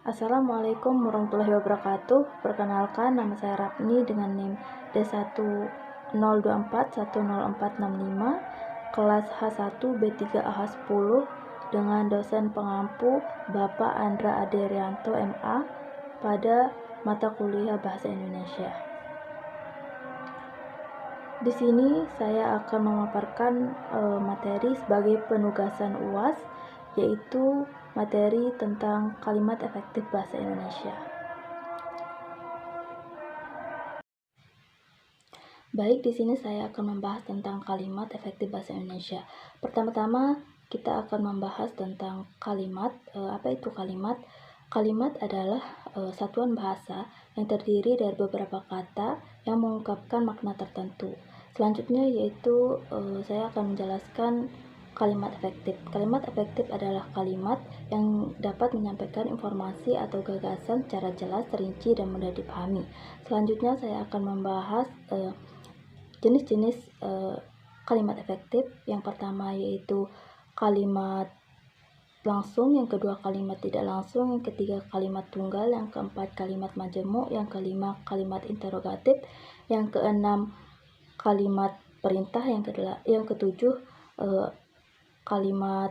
Assalamualaikum warahmatullahi wabarakatuh. Perkenalkan, nama saya Rapni dengan NIM D10241045, kelas H1 B3AH10 dengan dosen pengampu Bapak Andra Aderianto MA pada mata kuliah Bahasa Indonesia. Di sini saya akan memaparkan materi sebagai penugasan UAS, yaitu materi tentang kalimat efektif bahasa Indonesia. Baik, di sini saya akan membahas tentang kalimat efektif bahasa Indonesia. Pertama-tama kita akan membahas tentang kalimat. Apa itu kalimat? Kalimat adalah satuan bahasa yang terdiri dari beberapa kata yang mengungkapkan makna tertentu. Selanjutnya yaitu saya akan menjelaskan kalimat efektif. Kalimat efektif adalah kalimat yang dapat menyampaikan informasi atau gagasan secara jelas, rinci, dan mudah dipahami. Selanjutnya saya akan membahas jenis-jenis kalimat efektif. Yang pertama yaitu kalimat langsung, yang kedua kalimat tidak langsung, yang ketiga kalimat tunggal, yang keempat kalimat majemuk, yang kelima kalimat interrogatif, yang keenam kalimat perintah, yang ketujuh kalimat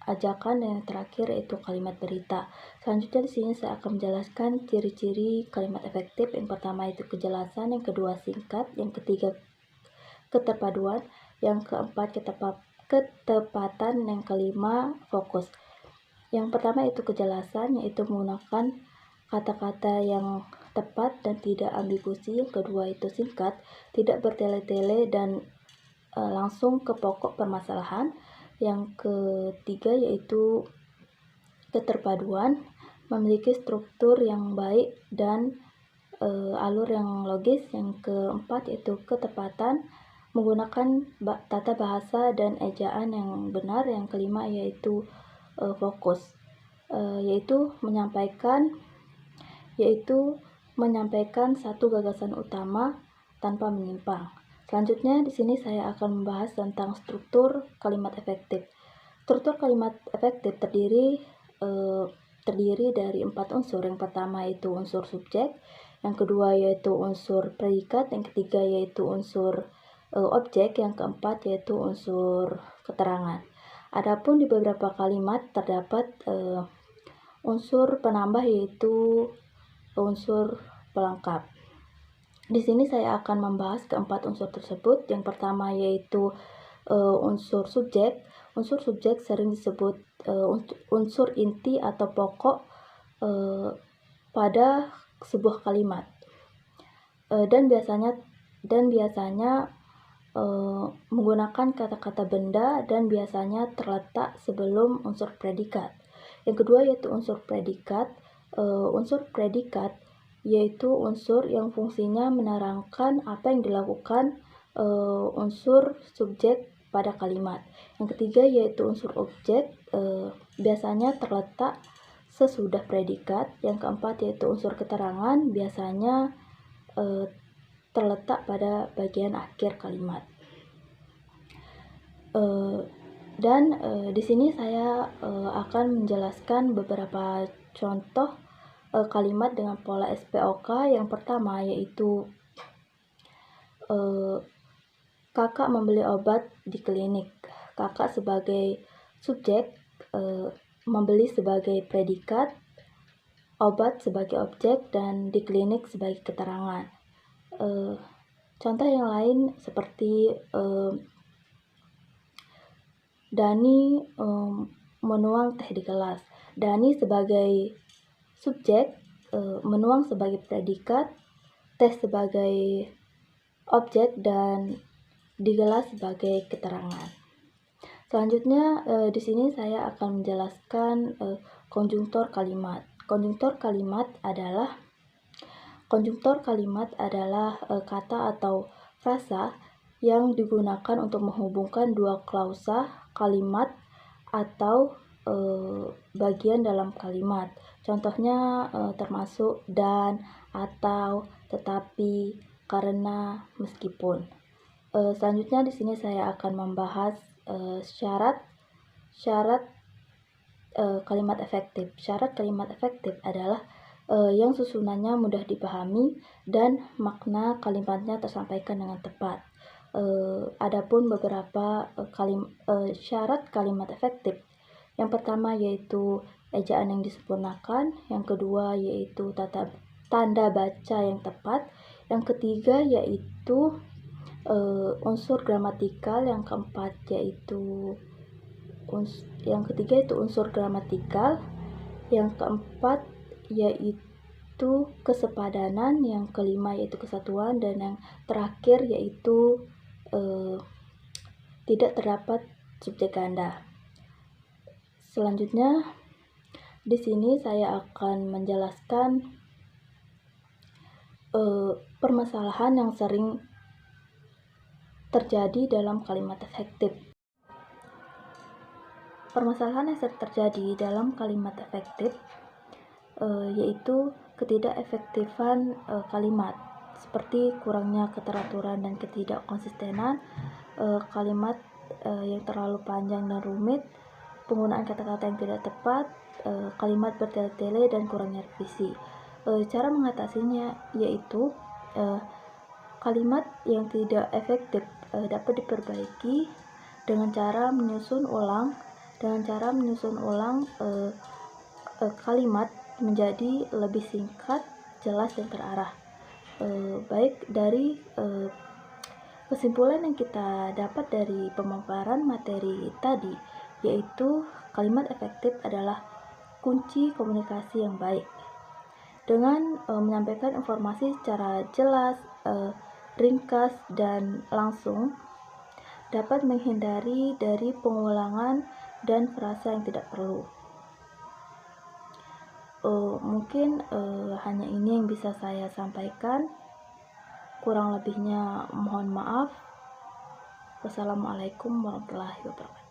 ajakan, dan yang terakhir yaitu kalimat berita. Selanjutnya di sini saya akan menjelaskan ciri-ciri kalimat efektif. Yang pertama itu kejelasan, yang kedua singkat, yang ketiga keterpaduan, yang keempat ketepatan, yang kelima fokus. Yang pertama itu kejelasan, yaitu menggunakan kata-kata yang tepat dan tidak ambigusi. Yang kedua itu singkat, tidak bertele-tele dan langsung ke pokok permasalahan. Yang ketiga yaitu keterpaduan, memiliki struktur yang baik dan alur yang logis. Yang keempat yaitu ketepatan, menggunakan tata bahasa dan ejaan yang benar. Yang kelima yaitu fokus, yaitu menyampaikan satu gagasan utama tanpa menyimpang. Selanjutnya di sini saya akan membahas tentang struktur kalimat efektif. Struktur kalimat efektif terdiri dari 4 unsur. Yang pertama yaitu unsur subjek, yang kedua yaitu unsur predikat, yang ketiga yaitu unsur objek, yang keempat yaitu unsur keterangan. Adapun di beberapa kalimat terdapat unsur penambah, yaitu unsur pelengkap. Di sini saya akan membahas keempat unsur tersebut. Yang pertama yaitu unsur subjek. Unsur subjek sering disebut unsur inti atau pokok pada sebuah kalimat, dan biasanya menggunakan kata-kata benda dan biasanya terletak sebelum unsur predikat. Yang kedua yaitu unsur predikat. Unsur predikat yaitu unsur yang fungsinya menerangkan apa yang dilakukan unsur subjek pada kalimat. Yang ketiga yaitu unsur objek, biasanya terletak sesudah predikat. Yang keempat yaitu unsur keterangan, biasanya terletak pada bagian akhir kalimat. Di sini saya akan menjelaskan beberapa contoh kalimat dengan pola SPOK. Yang pertama yaitu kakak membeli obat di klinik. Kakak sebagai subjek, membeli sebagai predikat, obat sebagai objek, dan di klinik sebagai keterangan. Contoh yang lain seperti Dani menuang teh di gelas. Dani sebagai subjek, menuang sebagai predikat, teh sebagai objek, dan di gelas sebagai keterangan. Selanjutnya di sini saya akan menjelaskan konjungtor kalimat. Konjungtor kalimat adalah kata atau frasa yang digunakan untuk menghubungkan dua klausa kalimat atau bagian dalam kalimat. Contohnya termasuk dan, atau, tetapi, karena, meskipun. Selanjutnya di sini saya akan membahas syarat kalimat efektif. Syarat kalimat efektif adalah yang susunannya mudah dipahami dan makna kalimatnya tersampaikan dengan tepat. Adapun beberapa syarat kalimat efektif. Yang pertama yaitu ejaan yang disempurnakan, yang kedua yaitu tanda baca yang tepat, yang ketiga yaitu unsur gramatikal, yang ketiga itu unsur gramatikal, yang keempat yaitu kesepadanan, yang kelima yaitu kesatuan, dan yang terakhir yaitu tidak terdapat subjek ganda. Selanjutnya di sini saya akan menjelaskan permasalahan yang sering terjadi dalam kalimat efektif. Permasalahan yang sering terjadi dalam kalimat efektif yaitu ketidakefektifan kalimat, seperti kurangnya keteraturan dan ketidakkonsistenan kalimat yang terlalu panjang dan rumit, penggunaan kata-kata yang tidak tepat, kalimat bertele-tele, dan kurangnya revisi. Cara mengatasinya yaitu kalimat yang tidak efektif dapat diperbaiki dengan cara menyusun ulang kalimat menjadi lebih singkat, jelas, dan terarah. Baik dari kesimpulan yang kita dapat dari pemaparan materi tadi, yaitu kalimat efektif adalah kunci komunikasi yang baik. Dengan menyampaikan informasi secara jelas, ringkas, dan langsung, dapat menghindari dari pengulangan dan frasa yang tidak perlu. Mungkin hanya ini yang bisa saya sampaikan. Kurang lebihnya mohon maaf. Wassalamualaikum warahmatullahi wabarakatuh.